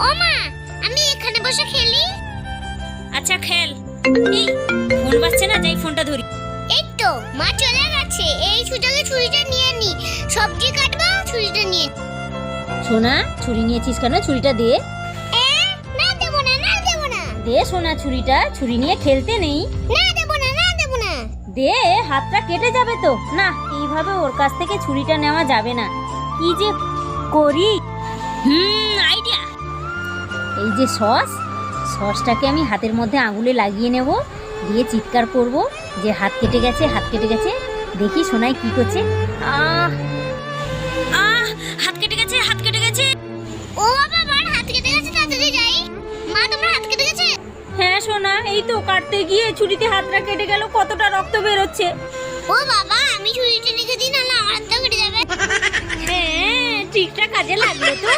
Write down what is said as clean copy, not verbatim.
ও মা, আমি এখানে বসে খেলি। আচ্ছা খেল। এই ফোন বাজছে না, যাই ফোনটা ধরি। এই তো মা চলে গেছে, এই সুযোগে ছুরিটা নিয়ে নি। সবজি কাটবো, ছুরিটা নিয়ে। সোনা, ছুরি নিয়েছিস কেন? ছুরিটা দে। না দেবো না, না দেবো না। দে সোনা ছুরিটা, ছুরি নিয়ে খেলতে নেই। না দেবো না, না দেবো না। দে, হাতটা কেটে যাবে তো। না, এইভাবে ওর কাছ থেকে ছুরিটা নেওয়া যাবে না। কি যে করি। আইডিয়া। এই যে সসটাকে আমি হাতের মধ্যে আঙুলে লাগিয়ে নেব, দিয়ে চিৎকার করব যে হাত কেটে গেছে, হাত কেটে গেছে। দেখি সোনাই কি করছে। আহ আহ হাত কেটে গেছে, হাত কেটে গেছে। ও বাবা, আমার হাত কেটে গেছে, তাড়াতাড়ি যাই। মা, তোমার হাত কেটে গেছে? হ্যাঁ সোনা, এই তো কাটতে গিয়ে ছুরিতে হাতটা কেটে গেল, কতটা রক্ত বেরোচ্ছে। ও বাবা, আমি ছুরিটা রেখে দিই, নাহলে আমার হাতটা কেটে যাবে। হ্যাঁ, ঠিকঠাক কাজে লাগলো তো।